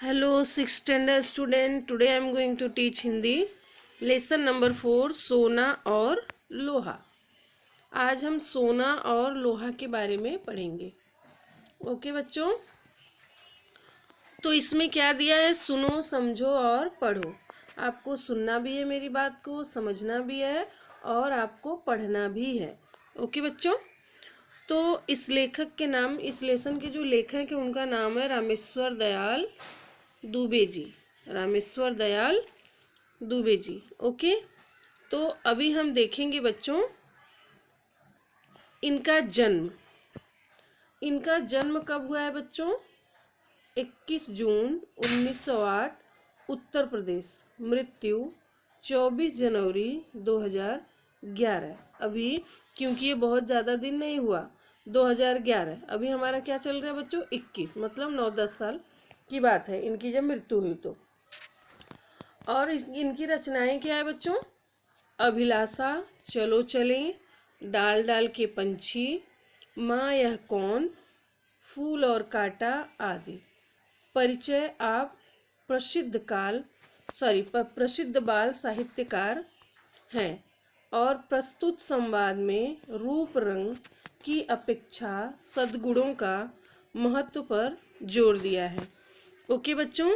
Hello, sixth standard student. Today I am going to teach Hindi. Lesson number 4 सोना और लोहा. आज हम सोना और लोहा के बारे में पढ़ेंगे. ओके बच्चों, तो इसमें क्या दिया है? सुनो, समझो और पढ़ो. आपको सुनना भी है मेरी बात को, समझना भी है और आपको पढ़ना भी है. ओके बच्चों, तो इस लेखक के नाम, इस लेसन के जो लेखक हैं उनका नाम है रामेश्वर दयाल दुबे जी. रामेश्वर दयाल दुबे जी. ओके, तो अभी हम देखेंगे बच्चों इनका जन्म. इनका जन्म कब हुआ है बच्चों? 21 जून 1908 उत्तर प्रदेश. मृत्यु 24 जनवरी 2011. अभी क्योंकि ये बहुत ज़्यादा दिन नहीं हुआ, 2011. अभी हमारा क्या चल रहा है बच्चों? 21, मतलब 9-10 साल की बात है इनकी जब मृत्यु हुई तो. और इनकी रचनाएं क्या है बच्चों? अभिलाषा, चलो चलें, डाल डाल के पंछी, माँ यह कौन, फूल और कांटा आदि. परिचय: आप प्रसिद्ध बाल साहित्यकार हैं और प्रस्तुत संवाद में रूप रंग की अपेक्षा सद्गुणों का महत्व पर जोर दिया है. ओके बच्चों,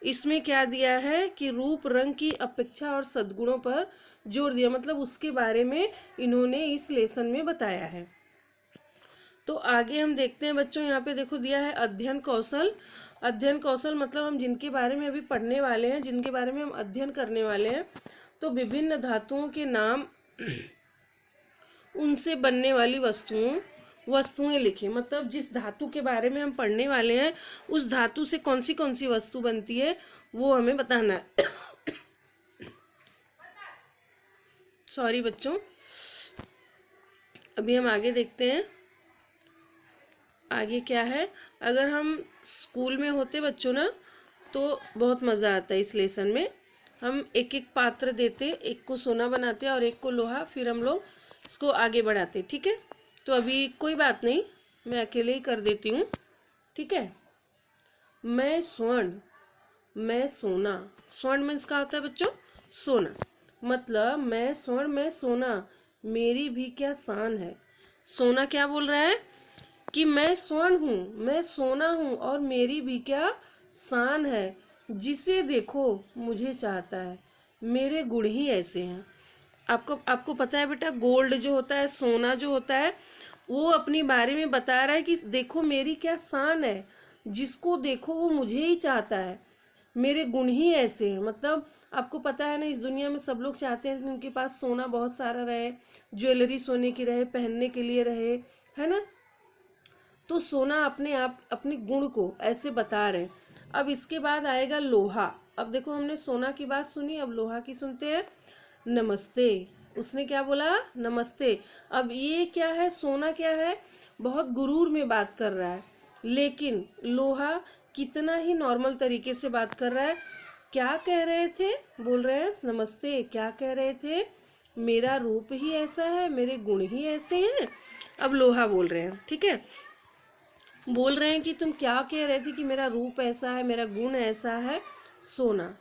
इसमें क्या दिया है कि रूप रंग की अपेक्षा और सद्गुणों पर जोर दिया, मतलब उसके बारे में इन्होंने इस लेसन में बताया है. तो आगे हम देखते हैं बच्चों, यहाँ पे देखो दिया है अध्ययन कौशल. अध्ययन कौशल मतलब हम जिनके बारे में अभी पढ़ने वाले हैं, जिनके बारे में हम अध्ययन करने वाले हैं, तो विभिन्न धातुओं के नाम, उनसे बनने वाली वस्तुएं लिखें. मतलब जिस धातु के बारे में हम पढ़ने वाले हैं उस धातु से कौन सी वस्तु बनती है वो हमें बताना है. सॉरी बच्चों, अभी हम आगे देखते हैं. आगे क्या है? अगर हम स्कूल में होते बच्चों ना, तो बहुत मज़ा आता है इस लेसन में. हम एक एक पात्र देते, एक को सोना बनाते और एक को लोहा, फिर हम लोग इसको आगे बढ़ाते. ठीक है, तो अभी कोई बात नहीं, मैं अकेले ही कर देती हूँ. ठीक है. मैं स्वर्ण, मैं सोना. स्वर्ण मीन्स क्या होता है बच्चों? सोना. मतलब मैं स्वर्ण, मैं सोना, मेरी भी क्या शान है. सोना क्या बोल रहा है कि मैं स्वर्ण हूँ, मैं सोना हूँ और मेरी भी क्या शान है. जिसे देखो मुझे चाहता है, मेरे गुण ही ऐसे हैं. आपको पता है बेटा, गोल्ड जो होता है, सोना जो होता है, वो अपनी बारे में बता रहा है कि देखो मेरी क्या शान है, जिसको देखो वो मुझे ही चाहता है, मेरे गुण ही ऐसे हैं. मतलब आपको पता है ना, इस दुनिया में सब लोग चाहते हैं कि उनके पास सोना बहुत सारा रहे, ज्वेलरी सोने की रहे, पहनने के लिए रहे, है ना. तो सोना अपने आप अपने गुण को ऐसे बता रहे हैं. अब इसके बाद आएगा लोहा. अब देखो हमने सोना की बात सुनी, अब लोहा की सुनते हैं. नमस्ते. उसने क्या बोला? नमस्ते. अब ये क्या है? सोना क्या है? बहुत गुरूर में बात कर रहा है, लेकिन लोहा कितना ही नॉर्मल तरीके से बात कर रहा है. क्या कह रहे थे? बोल रहे हैं नमस्ते. क्या कह रहे थे? मेरा रूप ही ऐसा है, मेरे गुण ही ऐसे हैं. अब लोहा बोल रहे हैं. ठीक है, बोल रहे हैं कि तुम क्या कह रहे थे कि मेरा रूप ऐसा है, मेरा गुण ऐसा है. सोना,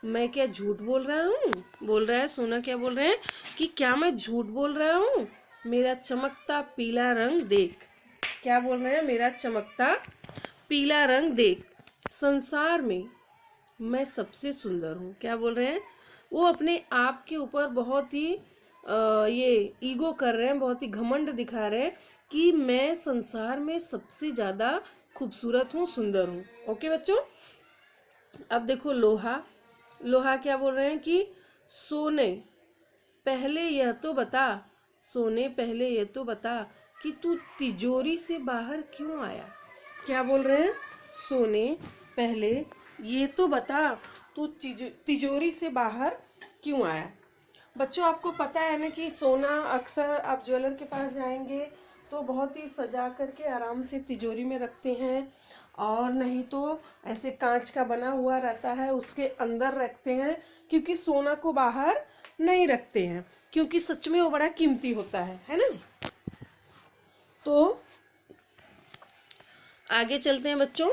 मैं क्या झूठ बोल रहा हूँ? बोल रहा है सोना, क्या बोल रहे हैं कि क्या मैं झूठ बोल रहा हूँ? मेरा चमकता पीला रंग देख. क्या बोल रहे हैं? मेरा चमकता पीला रंग देख. संसार में मैं सबसे सुंदर हूँ. क्या बोल रहे हैं? वो अपने आप के ऊपर बहुत ही ये ईगो कर रहे हैं, बहुत ही घमंड दिखा रहे हैं कि मैं संसार में सबसे ज़्यादा खूबसूरत हूँ, सुंदर हूँ. ओके बच्चों, अब देखो लोहा. लोहा क्या बोल रहे हैं कि सोने पहले यह तो बता, सोने पहले यह तो बता कि तू तिजोरी से बाहर क्यों आया. क्या बोल रहे हैं? सोने पहले ये तो बता, तू तिजोरी से बाहर क्यों आया. बच्चों आपको पता है ना कि सोना अक्सर आप ज्वेलर के पास जाएंगे तो बहुत ही सजा करके आराम से तिजोरी में रखते हैं, और नहीं तो ऐसे कांच का बना हुआ रहता है उसके अंदर रखते हैं, क्योंकि सोना को बाहर नहीं रखते हैं, क्योंकि सच में वो बड़ा कीमती होता है ना. तो आगे चलते हैं बच्चों.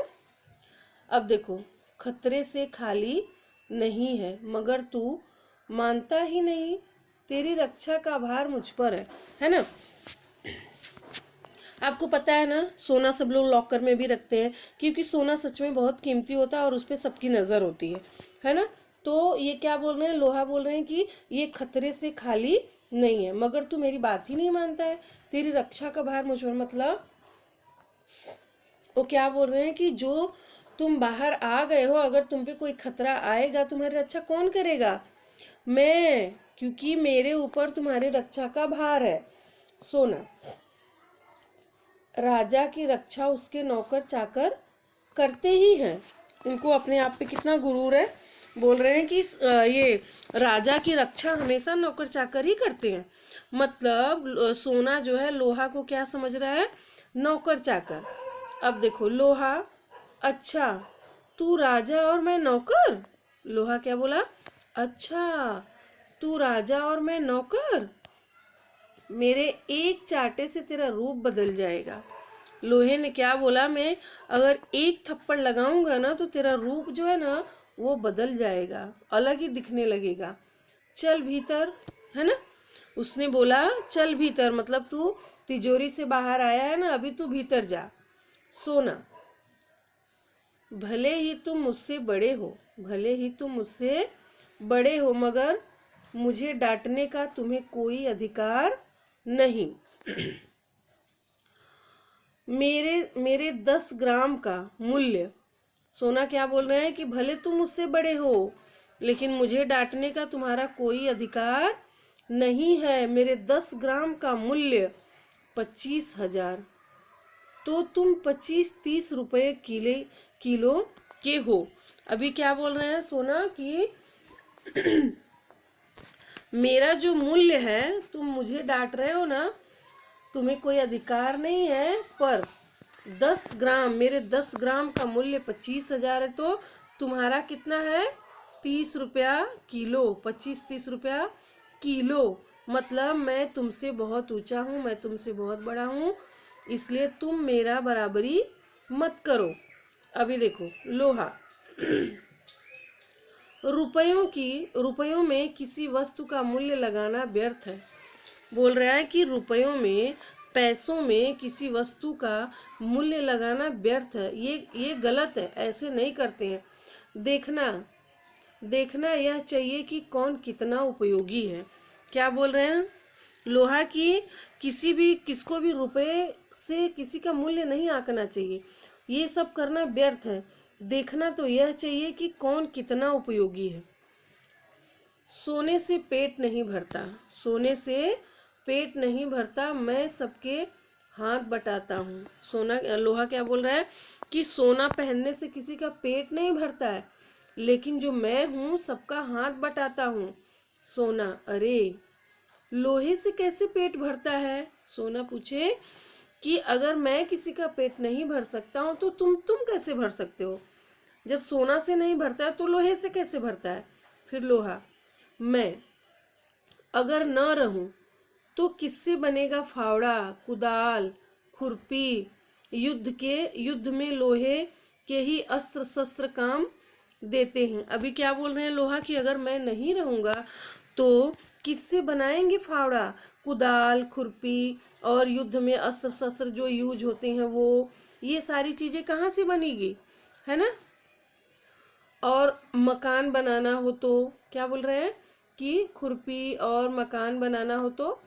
अब देखो, खतरे से खाली नहीं है मगर तू मानता ही नहीं, तेरी रक्षा का भार मुझ पर है ना। आपको पता है ना, सोना सब लोग लॉकर में भी रखते हैं, क्योंकि सोना सच में बहुत कीमती होता है और उस पर सबकी नज़र होती है ना। तो ये क्या बोल रहे हैं, लोहा बोल रहे हैं कि ये खतरे से खाली नहीं है मगर तू मेरी बात ही नहीं मानता है, तेरी रक्षा का भार मुझ पर। मतलब वो क्या बोल रहे हैं कि जो तुम बाहर आ गए हो, अगर तुम पे कोई खतरा आएगा, तुम्हारी रक्षा कौन करेगा? मैं, क्योंकि मेरे ऊपर तुम्हारी रक्षा का भार है। सोना, राजा की रक्षा उसके नौकर चाकर करते ही हैं। उनको अपने आप पे कितना गुरूर है, बोल रहे हैं कि ये राजा की रक्षा हमेशा नौकर चाकर ही करते हैं। मतलब सोना जो है लोहा को क्या समझ रहा है, नौकर चाकर। अब देखो, लोहा, अच्छा तू राजा और मैं नौकर। लोहा क्या बोला, अच्छा तू राजा और मैं नौकर, मेरे एक चाटे से तेरा रूप बदल जाएगा। लोहे ने क्या बोला, मैं अगर एक थप्पड़ लगाऊंगा ना तो तेरा रूप जो है ना वो बदल जाएगा, अलग ही दिखने लगेगा। चल भीतर, है ना। उसने बोला चल भीतर, मतलब तू तिजोरी से बाहर आया है ना, अभी तू भीतर जा। सोना, भले ही तुम मुझसे बड़े हो, भले ही तुम मुझसे बड़े हो मगर मुझे डांटने का तुम्हें कोई अधिकार नहीं। मेरे मेरे 10 ग्राम का मूल्य, सोना क्या बोल रहे हैं कि भले तुम मुझसे बड़े हो लेकिन मुझे डांटने का तुम्हारा कोई अधिकार नहीं है। मेरे 10 ग्राम का मूल्य 25,000, तो तुम 25-30 रुपये किलो के हो। अभी क्या बोल रहे हैं सोना कि मेरा जो मूल्य है, तुम मुझे डांट रहे हो ना, तुम्हें कोई अधिकार नहीं है, पर 10 ग्राम, मेरे 10 ग्राम का मूल्य 25,000 है, तो तुम्हारा कितना है, 30 रुपया किलो, 25-30 रुपया किलो। मतलब मैं तुमसे बहुत ऊंचा हूँ, मैं तुमसे बहुत बड़ा हूँ, इसलिए तुम मेरा बराबरी मत करो। अभी देखो, लोहा, रुपयों में किसी वस्तु का मूल्य लगाना व्यर्थ है। बोल रहा है कि रुपयों में, पैसों में किसी वस्तु का मूल्य लगाना व्यर्थ है, ये गलत है, ऐसे नहीं करते हैं। देखना देखना यह चाहिए कि कौन कितना उपयोगी है। क्या बोल रहे हैं, लोहा की किसको भी रुपए से किसी का मूल्य नहीं आंकना चाहिए, ये सब करना व्यर्थ है। देखना तो यह चाहिए कि कौन कितना उपयोगी है। सोने से पेट नहीं भरता, सोने से पेट नहीं भरता, मैं सबके हाथ बटाता हूँ। लोहा क्या बोल रहा है कि सोना पहनने से किसी का पेट नहीं भरता है, लेकिन जो मैं हूँ सबका हाथ बटाता हूँ। सोना, अरे लोहे से कैसे पेट भरता है? सोना पूछे कि अगर मैं किसी का पेट नहीं भर सकता हूँ तो तुम कैसे भर सकते हो? जब सोना से नहीं भरता है तो लोहे से कैसे भरता है? फिर लोहा, मैं अगर न रहूं तो किससे बनेगा फावड़ा, कुदाल, खुरपी? युद्ध में लोहे के ही अस्त्र शस्त्र काम देते हैं। अभी क्या बोल रहे हैं लोहा कि अगर मैं नहीं रहूंगा तो किससे बनाएंगे फावड़ा, कुदाल, खुरपी, और युद्ध में अस्त्र शस्त्र जो यूज होते हैं वो, ये सारी चीजें कहाँ से बनेगी, है ना। और मकान बनाना हो तो क्या बोल रहे हैं कि खुरपी, और मकान बनाना हो तो,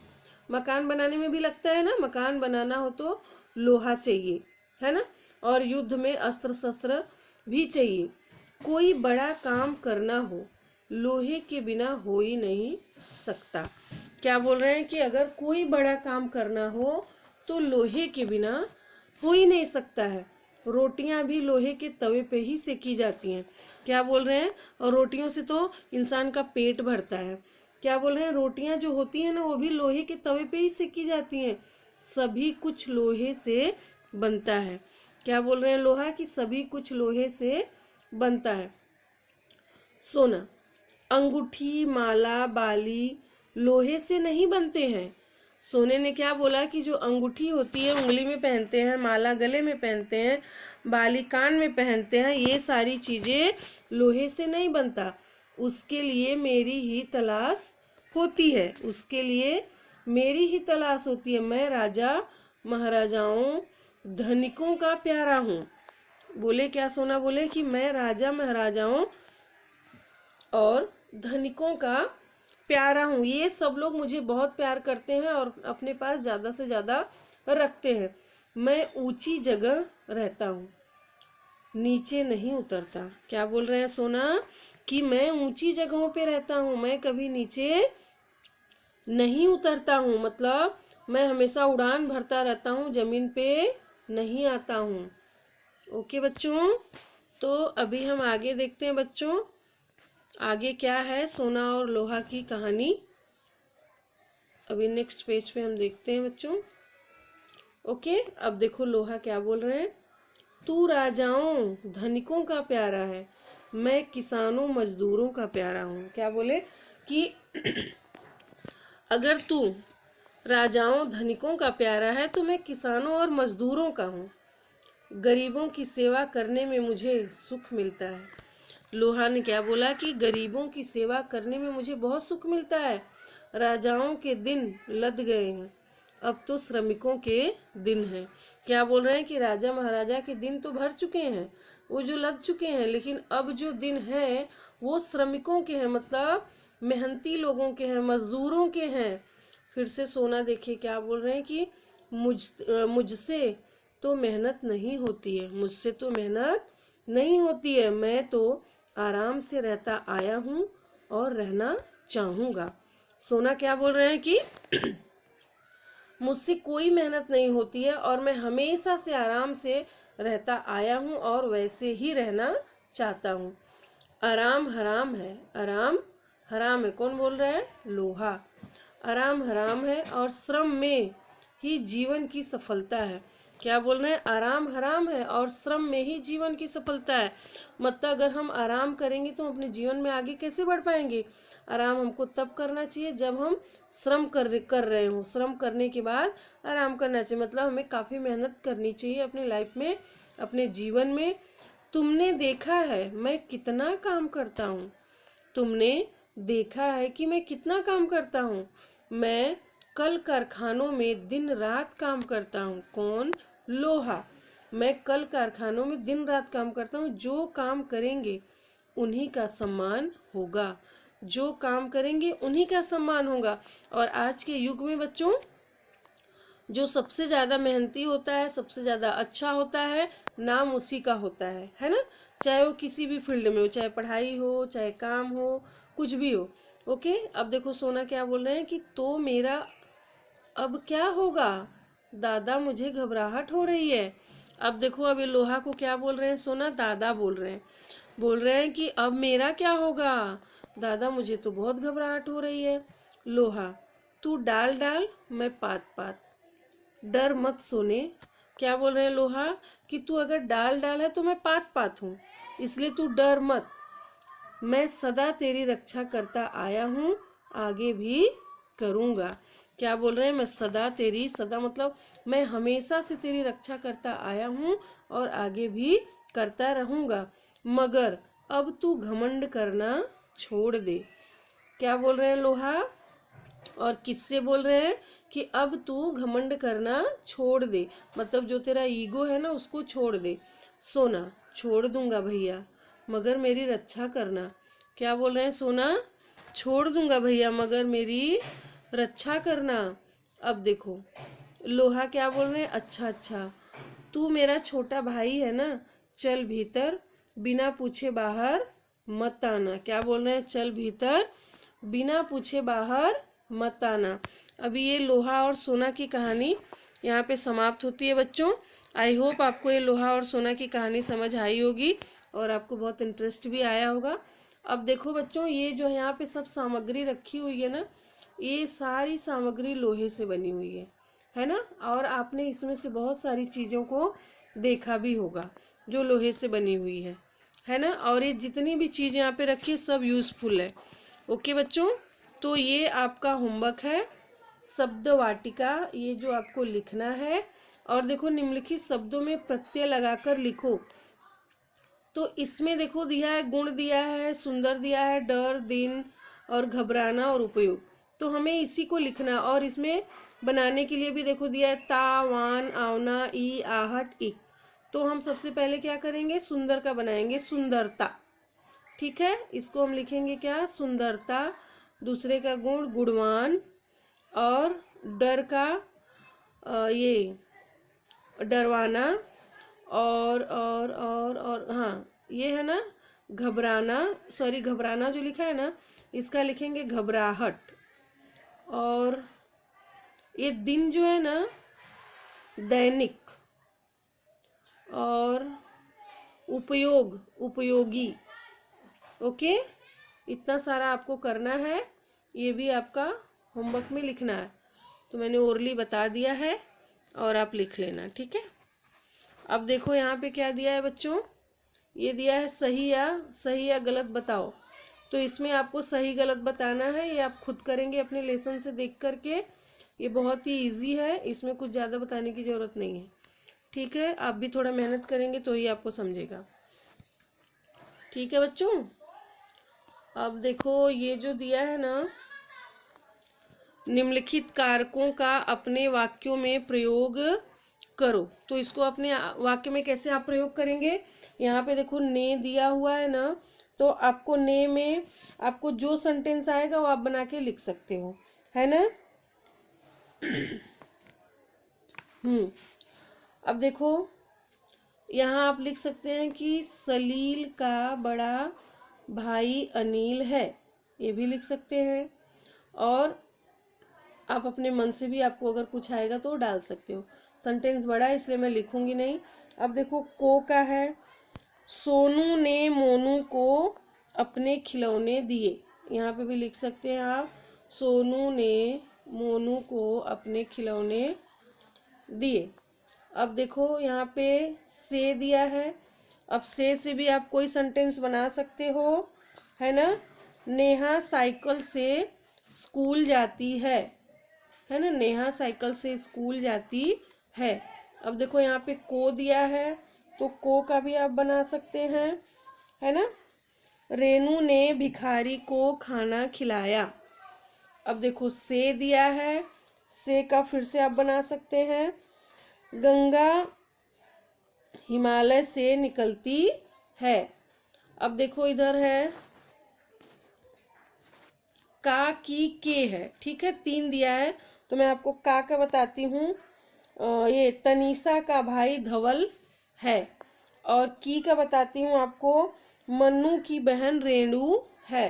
मकान बनाने में भी लगता है ना, मकान बनाना हो तो लोहा चाहिए, है ना। और युद्ध में अस्त्र शस्त्र भी चाहिए। कोई बड़ा काम करना हो लोहे के बिना हो ही नहीं सकता। क्या बोल रहे हैं कि अगर कोई बड़ा काम करना हो तो लोहे के बिना हो ही नहीं सकता है। रोटियां भी लोहे के तवे पे ही सेकी जाती हैं। क्या बोल रहे हैं, और रोटियों से तो इंसान का पेट भरता है। क्या बोल रहे हैं, रोटियां जो होती हैं ना वो भी लोहे के तवे पे ही सेकी जाती हैं। सभी कुछ लोहे से बनता है। क्या बोल रहे हैं लोहा कि सभी कुछ लोहे से बनता है। सोना, अंगूठी, माला, बाली लोहे से नहीं बनते हैं, सोने ने क्या बोला कि जो अंगूठी होती है उंगली में पहनते हैं, माला गले में पहनते हैं, बाली कान में पहनते हैं, ये सारी चीज़ें लोहे से नहीं बनता। उसके लिए मेरी ही तलाश होती है, उसके लिए मेरी ही तलाश होती है। मैं राजा महाराजाओं धनिकों का प्यारा हूँ। बोले क्या सोना, बोले कि मैं राजा महाराजाओं और धनिकों का प्यारा हूँ। ये सब लोग मुझे बहुत प्यार करते हैं और अपने पास ज़्यादा से ज़्यादा रखते हैं। मैं ऊंची जगह रहता हूँ, नीचे नहीं उतरता। क्या बोल रहे हैं सोना, कि मैं ऊंची जगहों पे रहता हूँ, मैं कभी नीचे नहीं उतरता हूँ। मतलब मैं हमेशा उड़ान भरता रहता हूँ, जमीन पे नहीं आता हूँ। ओके बच्चों, तो अभी हम आगे देखते हैं बच्चों, आगे क्या है सोना और लोहा की कहानी। अभी नेक्स्ट पेज पे हम देखते हैं बच्चों। ओके, अब देखो लोहा क्या बोल रहे हैं। तू राजाओं धनिकों का प्यारा है, मैं किसानों मजदूरों का प्यारा हूँ। क्या बोले कि अगर तू राजाओं धनिकों का प्यारा है तो मैं किसानों और मजदूरों का हूँ। गरीबों की सेवा करने में मुझे सुख मिलता है। लोहा ने क्या बोला कि गरीबों की सेवा करने में मुझे बहुत सुख मिलता है। राजाओं के दिन लद गए हैं, अब तो श्रमिकों के दिन हैं। क्या बोल रहे हैं कि राजा महाराजा के दिन तो भर चुके हैं, वो जो लद चुके हैं, लेकिन अब जो दिन हैं वो श्रमिकों के हैं, मतलब मेहनती लोगों के हैं, मजदूरों के हैं। फिर से सोना देखिए क्या बोल रहे हैं कि मुझसे तो मेहनत नहीं होती है, मुझसे तो मेहनत नहीं होती है, मैं तो आराम से रहता आया हूँ और रहना चाहूँगा। सोना क्या बोल रहे हैं कि मुझसे कोई मेहनत नहीं होती है और मैं हमेशा से आराम से रहता आया हूँ और वैसे ही रहना चाहता हूँ। आराम हराम है, आराम हराम है। कौन बोल रहा है? लोहा। आराम हराम है और श्रम में ही जीवन की सफलता है। क्या बोल रहे हैं? आराम हराम है और श्रम में ही जीवन की सफलता है। मतलब अगर हम आराम करेंगे तो अपने जीवन में आगे कैसे बढ़ पाएंगे? आराम हमको तब करना चाहिए जब हम श्रम कर रहे हों। श्रम करने के बाद आराम करना चाहिए, मतलब हमें काफ़ी मेहनत करनी चाहिए अपनी लाइफ में, अपने जीवन में। तुमने देखा है मैं कितना काम करता हूँ, तुमने देखा है कि मैं कितना काम करता हूँ। मैं कल कारखानों में दिन रात काम करता हूँ। कौन? लोहा। मैं कल कारखानों में दिन रात काम करता हूँ। जो काम करेंगे उन्हीं का सम्मान होगा, जो काम करेंगे उन्हीं का सम्मान होगा। और आज के युग में बच्चों जो सबसे ज़्यादा मेहनती होता है, सबसे ज़्यादा अच्छा होता है, नाम उसी का होता है ना। चाहे वो किसी भी फील्ड में हो, चाहे पढ़ाई हो, चाहे काम हो, कुछ भी हो। ओके, अब देखो सोना क्या बोल रहे हैं कि तो मेरा अब क्या होगा दादा, मुझे घबराहट हो रही है। अब देखो, अब ये लोहा को क्या बोल रहे हैं सोना? दादा बोल रहे हैं। बोल रहे हैं कि अब मेरा क्या होगा दादा, मुझे तो बहुत घबराहट हो रही है। लोहा, तू डाल डाल मैं पात पात, डर मत सोने। क्या बोल रहे हैं लोहा? कि तू अगर डाल डाल है तो मैं पात पात हूँ, इसलिए तू डर मत। मैं सदा तेरी रक्षा करता आया हूँ, आगे भी करूँगा। क्या बोल रहे हैं? मैं सदा तेरी, सदा मतलब मैं हमेशा से तेरी रक्षा करता आया हूँ और आगे भी करता रहूँगा। मगर अब तू घमंड करना छोड़ दे। क्या बोल रहे हैं लोहा? और किससे बोल रहे हैं? कि अब तू घमंड करना छोड़ दे, मतलब जो तेरा ईगो है ना उसको छोड़ दे। सोना, छोड़ दूंगा भैया मगर मेरी रक्षा करना। क्या बोल रहे हैं सोना? छोड़ दूंगा भैया मगर मेरी रक्षा करना। अब देखो लोहा क्या बोल रहे हैं? अच्छा अच्छा, तू मेरा छोटा भाई है ना, चल भीतर, बिना पूछे बाहर मत आना। क्या बोल रहे हैं? चल भीतर, बिना पूछे बाहर मत आना। अभी ये लोहा और सोना की कहानी यहाँ पे समाप्त होती है बच्चों। आई होप आपको ये लोहा और सोना की कहानी समझ आई होगी और आपको बहुत इंटरेस्ट भी आया होगा। अब देखो बच्चों, ये जो यहाँ पे सब सामग्री रखी हुई है ना, ये सारी सामग्री लोहे से बनी हुई है ना। और आपने इसमें से बहुत सारी चीज़ों को देखा भी होगा जो लोहे से बनी हुई है ना। और ये जितनी भी चीज़ यहाँ पे रखी है सब यूज़फुल है। ओके बच्चों, तो ये आपका होमवर्क है। शब्द वाटिका, ये जो आपको लिखना है। और देखो निम्नलिखित शब्दों में प्रत्यय लगाकर लिखो। तो इसमें देखो दिया है, गुण दिया है, सुंदर दिया है, डर, दिन और घबराना और उपयोग। तो हमें इसी को लिखना। और इसमें बनाने के लिए भी देखो दिया है ता, वान, आवना, ई, आहट, इक। तो हम सबसे पहले क्या करेंगे, सुंदर का बनाएंगे, सुंदरता। ठीक है, इसको हम लिखेंगे क्या, सुंदरता। दूसरे का गुण गुणवान, और डर का ये डरवाना, और हाँ ये है ना घबराना, सॉरी घबराना जो लिखा है ना इसका लिखेंगे घबराहट। और ये दिन जो है ना दैनिक, और उपयोग उपयोगी। ओके, इतना सारा आपको करना है, ये भी आपका होमवर्क में लिखना है। तो मैंने ओरली बता दिया है और आप लिख लेना, ठीक है। अब देखो यहाँ पे क्या दिया है बच्चों, ये दिया है सही या गलत बताओ। तो इसमें आपको सही गलत बताना है, ये आप खुद करेंगे अपने लेसन से देख करके। ये बहुत ही इजी है, इसमें कुछ ज़्यादा बताने की ज़रूरत नहीं है, ठीक है। आप भी थोड़ा मेहनत करेंगे तो ही आपको समझेगा, ठीक है बच्चों। अब देखो ये जो दिया है ना, निम्नलिखित कारकों का अपने वाक्यों में प्रयोग करो। तो इसको अपने वाक्य में कैसे आप प्रयोग करेंगे, यहाँ पे देखो ने दिया हुआ है ना, तो आपको ने में आपको जो सेंटेंस आएगा वो आप बना के लिख सकते हो, है ना। अब देखो यहाँ आप लिख सकते हैं कि सलील का बड़ा भाई अनिल है, ये भी लिख सकते हैं। और आप अपने मन से भी आपको अगर कुछ आएगा तो डाल सकते हो। सेंटेंस बड़ा है इसलिए मैं लिखूंगी नहीं। अब देखो को का है, सोनू ने मोनू को अपने खिलौने दिए, यहाँ पे भी लिख सकते हैं आप, सोनू ने मोनू को अपने खिलौने दिए। अब देखो यहाँ पे से दिया है, अब से भी आप कोई सेंटेंस बना सकते हो, है ना। नेहा साइकिल से स्कूल जाती है ना, नेहा साइकिल से स्कूल जाती है। अब देखो यहाँ पे को दिया है, तो को का भी आप बना सकते हैं, है ना। रेनू ने भिखारी को खाना खिलाया। अब देखो से दिया है, से का फिर से आप बना सकते हैं, गंगा हिमालय से निकलती है। अब देखो इधर है का की के है, ठीक है, 3 दिया है। तो मैं आपको का बताती हूँ, ये तनीषा का भाई धवल है। और की का बताती हूँ आपको, मन्नू की बहन रेणु है।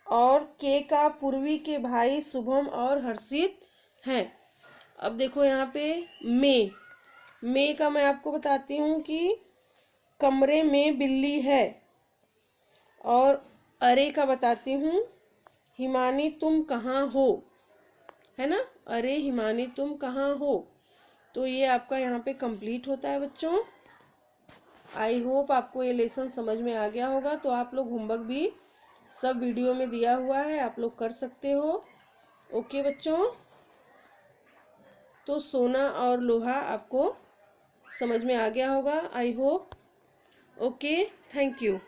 और के का पूर्वी के भाई शुभम और हर्षित हैं। अब देखो यहाँ पे मे का मैं आपको बताती हूँ कि कमरे में बिल्ली है। और अरे का बताती हूँ, हिमानी तुम कहाँ हो, है ना, अरे हिमानी तुम कहाँ हो। तो ये आपका यहाँ पे कंप्लीट होता है बच्चों। आई होप आपको ये लेसन समझ में आ गया होगा। तो आप लोग होमवर्क भी सब वीडियो में दिया हुआ है, आप लोग कर सकते हो। ओके बच्चों, तो सोना और लोहा आपको समझ में आ गया होगा, I hope. Okay, thank you.